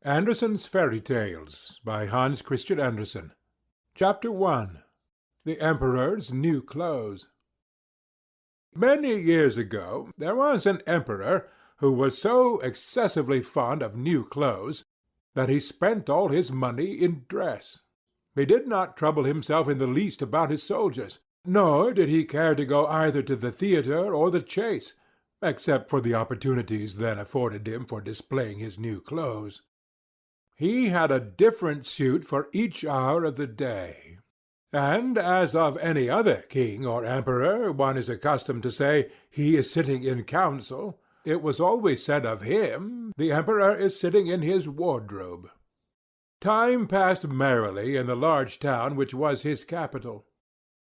Andersen's Fairy Tales by Hans Christian Andersen. Chapter 1. The Emperor's New Clothes. Many years ago there was an emperor who was so excessively fond of new clothes that he spent all his money in dress. He did not trouble himself in the least about his soldiers, nor did he care to go either to the theatre or the chase, except for the opportunities then afforded him for displaying his new clothes. He had a different suit for each hour of the day, and as of any other king or emperor one is accustomed to say, "He is sitting in council," it was always said of him, "The emperor is sitting in his wardrobe." Time passed merrily in the large town which was his capital.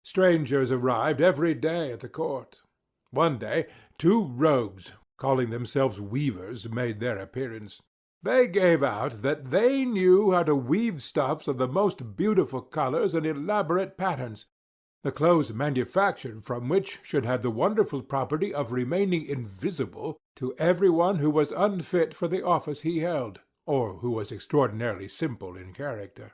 Strangers arrived every day at the court. One day 2 rogues, calling themselves weavers, made their appearance. They gave out that they knew how to weave stuffs of the most beautiful colors and elaborate patterns, the clothes manufactured from which should have the wonderful property of remaining invisible to every one who was unfit for the office he held, or who was extraordinarily simple in character.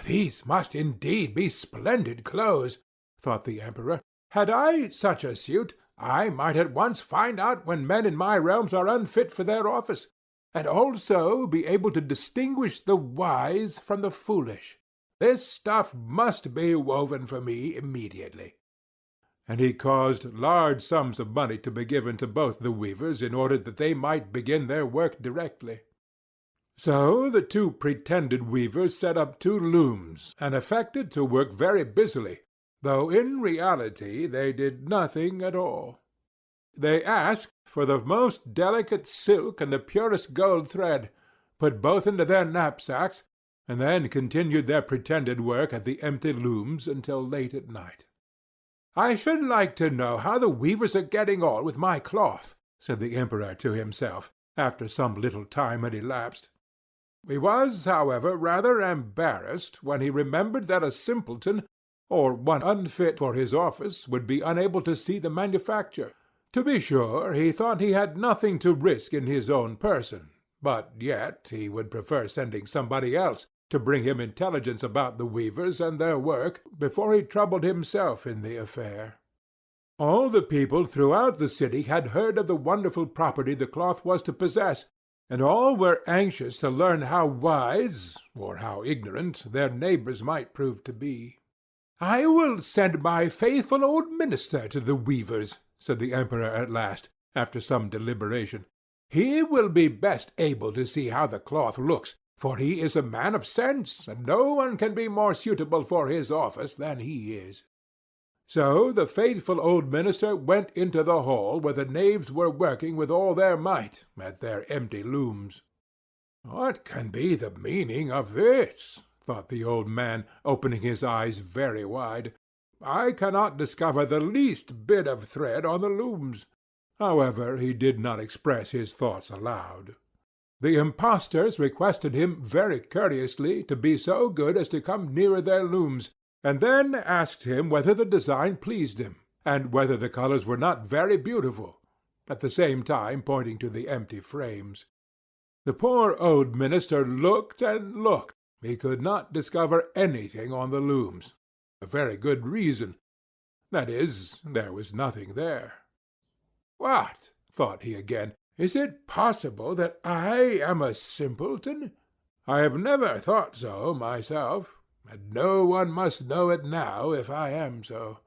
"These must indeed be splendid clothes," thought the emperor. "Had I such a suit, I might at once find out when men in my realms are unfit for their office, and also be able to distinguish the wise from the foolish. This stuff must be woven for me immediately." And he caused large sums of money to be given to both the weavers in order that they might begin their work directly. So the 2 pretended weavers set up 2 looms, and affected to work very busily, though in reality they did nothing at all. They asked for the most delicate silk and the purest gold thread, put both into their knapsacks, and then continued their pretended work at the empty looms until late at night. "I should like to know how the weavers are getting on with my cloth," said the emperor to himself, after some little time had elapsed. He was, however, rather embarrassed when he remembered that a simpleton, or one unfit for his office, would be unable to see the manufacture. To be sure, he thought he had nothing to risk in his own person, but yet he would prefer sending somebody else to bring him intelligence about the weavers and their work before he troubled himself in the affair. All the people throughout the city had heard of the wonderful property the cloth was to possess, and all were anxious to learn how wise, or how ignorant, their neighbors might prove to be. "I will send my faithful old minister to the weavers," said the emperor at last, after some deliberation. "He will be best able to see how the cloth looks, for he is a man of sense, and no one can be more suitable for his office than he is." So the faithful old minister went into the hall where the knaves were working with all their might at their empty looms. "What can be the meaning of this?" thought the old man, opening his eyes very wide. "I cannot discover the least bit of thread on the looms." However, he did not express his thoughts aloud. The impostors requested him very courteously to be so good as to come nearer their looms, and then asked him whether the design pleased him, and whether the colors were not very beautiful, at the same time pointing to the empty frames. The poor old minister looked and looked. He could not discover anything on the looms. A very good reason. That is, there was nothing there. "What?" thought he again. "Is it possible that I am a simpleton? I have never thought so myself, and no one must know it now if I am so.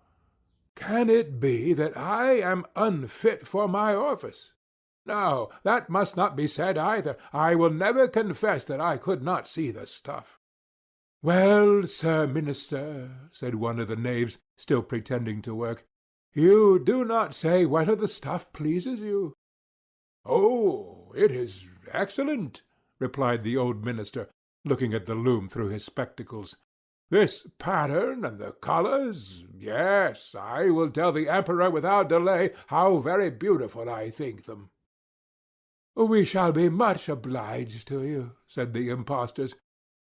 Can it be that I am unfit for my office? No, that must not be said either. I will never confess that I could not see the stuff." "Well, Sir Minister," said one of the knaves, still pretending to work, "you do not say whether the stuff pleases you." "Oh, it is excellent," replied the old minister, looking at the loom through his spectacles. "This pattern and the colors, yes, I will tell the emperor without delay how very beautiful I think them." "We shall be much obliged to you," said the impostors,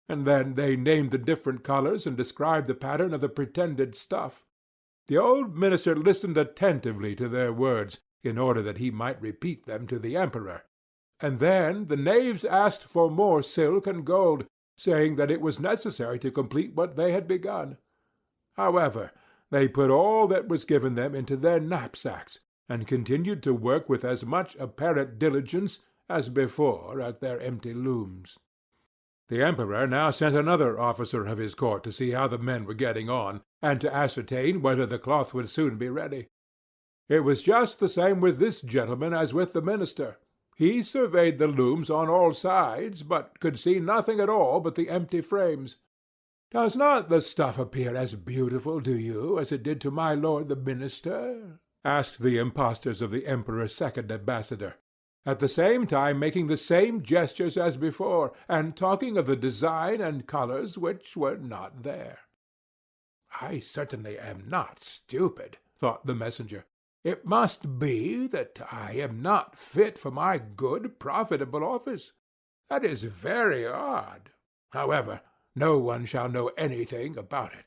and then they named the different colors and described the pattern of the pretended stuff. The old minister listened attentively to their words, in order that he might repeat them to the emperor, and then the knaves asked for more silk and gold, saying that it was necessary to complete what they had begun. However, they put all that was given them into their knapsacks, and continued to work with as much apparent diligence as before at their empty looms. The Emperor now sent another officer of his court to see how the men were getting on, and to ascertain whether the cloth would soon be ready. It was just the same with this gentleman as with the minister. He surveyed the looms on all sides, but could see nothing at all but the empty frames. "Does not the stuff appear as beautiful to you as it did to my lord the minister?" asked the impostors of the Emperor's second ambassador, at the same time making the same gestures as before, and talking of the design and colours which were not there. "I certainly am not stupid," thought the messenger. "It must be that I am not fit for my good, profitable office. That is very odd. However, no one shall know anything about it."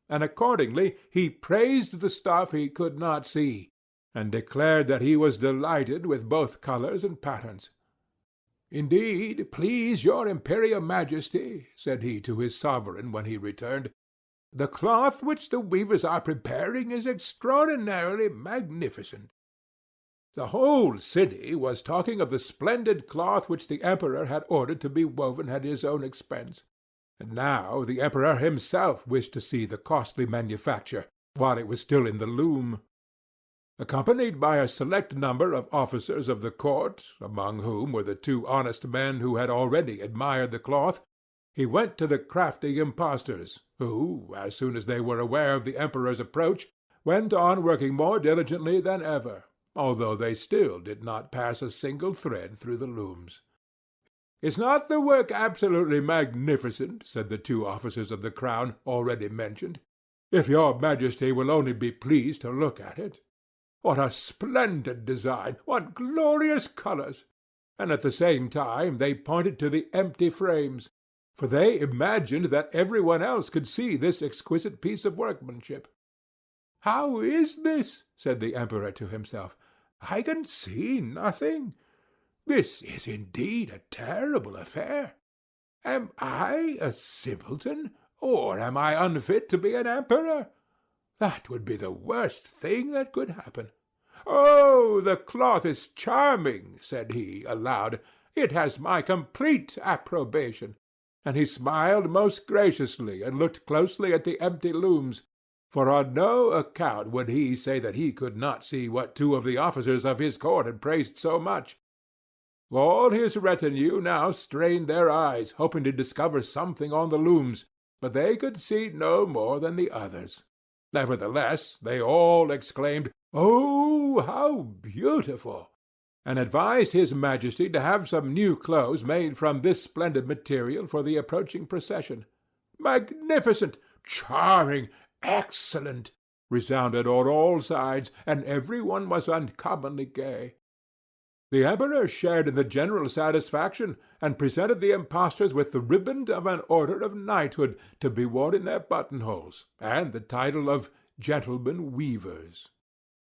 And accordingly he praised the stuff he could not see, and declared that he was delighted with both colours and patterns. "Indeed, please your Imperial Majesty," said he to his sovereign when he returned, "the cloth which the weavers are preparing is extraordinarily magnificent." The whole city was talking of the splendid cloth which the Emperor had ordered to be woven at his own expense, and now the Emperor himself wished to see the costly manufacture while it was still in the loom. Accompanied by a select number of officers of the court, among whom were the two honest men who had already admired the cloth, he went to the crafty impostors, who, as soon as they were aware of the Emperor's approach, went on working more diligently than ever, although they still did not pass a single thread through the looms. "Is not the work absolutely magnificent?" said the two officers of the crown already mentioned. "If your Majesty will only be pleased to look at it. What a splendid design! What glorious colours!" And at the same time they pointed to the empty frames, for they imagined that every one else could see this exquisite piece of workmanship. "How is this?" said the Emperor to himself. "I can see nothing. This is indeed a terrible affair. Am I a simpleton, or am I unfit to be an emperor? That would be the worst thing that could happen. Oh, the cloth is charming," said he, aloud. "It has my complete approbation." And he smiled most graciously and looked closely at the empty looms, for on no account would he say that he could not see what two of the officers of his court had praised so much. All his retinue now strained their eyes, hoping to discover something on the looms, but they could see no more than the others. Nevertheless, they all exclaimed, "Oh, how beautiful!" and advised his Majesty to have some new clothes made from this splendid material for the approaching procession. "Magnificent! Charming! Excellent!" resounded on all sides, and every one was uncommonly gay. The Emperor shared in the general satisfaction, and presented the impostors with the riband of an order of knighthood to be worn in their buttonholes, and the title of gentlemen weavers.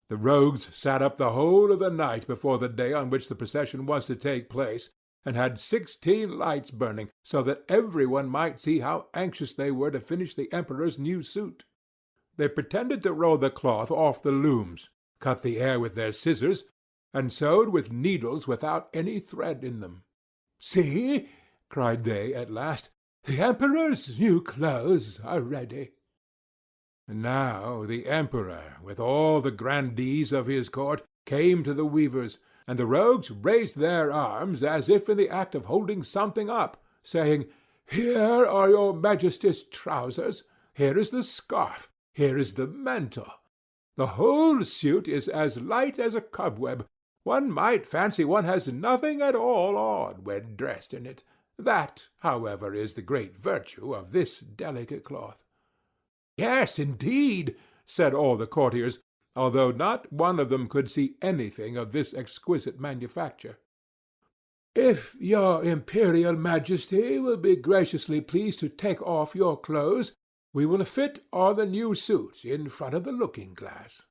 The rogues sat up the whole of the night before the day on which the procession was to take place, and had 16 lights burning, so that every one might see how anxious they were to finish the Emperor's new suit. They pretended to roll the cloth off the looms, cut the air with their scissors, and sewed with needles without any thread in them. "See," cried they at last, "the Emperor's new clothes are ready." And now the Emperor, with all the grandees of his court, came to the weavers, and the rogues raised their arms as if in the act of holding something up, saying, "Here are your Majesty's trousers, here is the scarf, here is the mantle. The whole suit is as light as a cobweb. One might fancy one has nothing at all on when dressed in it. That, however, is the great virtue of this delicate cloth." "Yes, indeed," said all the courtiers, although not one of them could see anything of this exquisite manufacture. "If your Imperial Majesty will be graciously pleased to take off your clothes, we will fit on the new suit in front of the looking-glass."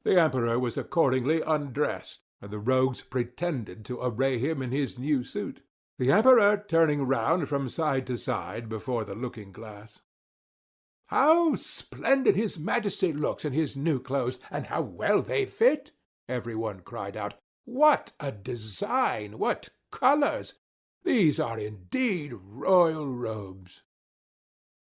The Emperor was accordingly undressed, and the rogues pretended to array him in his new suit, the Emperor turning round from side to side before the looking-glass. "How splendid his Majesty looks in his new clothes, and how well they fit!" every one cried out. "What a design! What colours! These are indeed royal robes."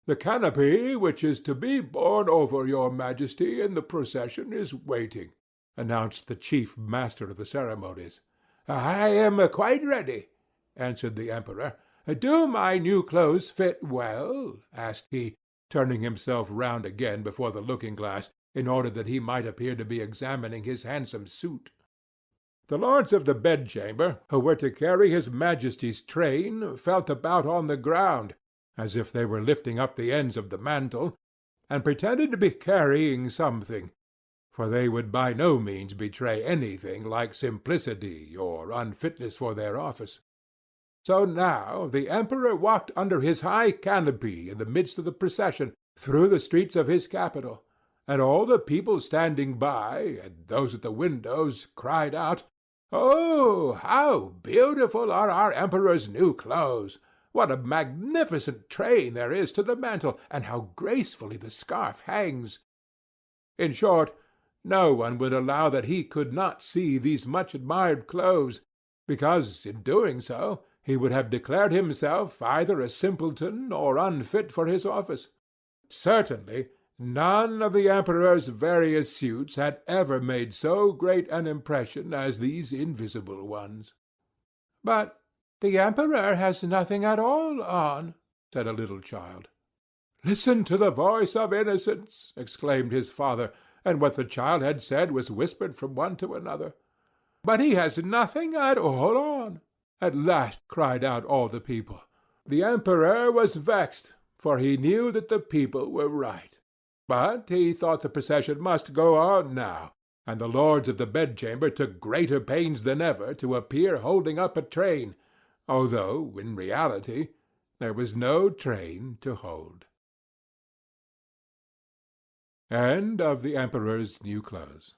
"The canopy which is to be borne over your Majesty in the procession is waiting," announced the chief master of the ceremonies. "I am quite ready," answered the Emperor. "Do my new clothes fit well?" asked he, turning himself round again before the looking-glass, in order that he might appear to be examining his handsome suit. The lords of the bedchamber, who were to carry his Majesty's train, felt about on the ground, as if they were lifting up the ends of the mantle, and pretended to be carrying something, for they would by no means betray anything like simplicity or unfitness for their office. So now the Emperor walked under his high canopy in the midst of the procession, through the streets of his capital, and all the people standing by, and those at the windows, cried out, "Oh, how beautiful are our Emperor's new clothes! What a magnificent train there is to the mantle, and how gracefully the scarf hangs!" In short, no one would allow that he could not see these much-admired clothes, because, in doing so, he would have declared himself either a simpleton or unfit for his office. Certainly, none of the Emperor's various suits had ever made so great an impression as these invisible ones. "But the Emperor has nothing at all on," said a little child. "Listen to the voice of innocence!" exclaimed his father, and what the child had said was whispered from one to another. "But he has nothing at all on!" at last cried out all the people. The Emperor was vexed, for he knew that the people were right. But he thought the procession must go on now, and the lords of the bedchamber took greater pains than ever to appear holding up a train, although, in reality, there was no train to hold. End of the Emperor's New Clothes.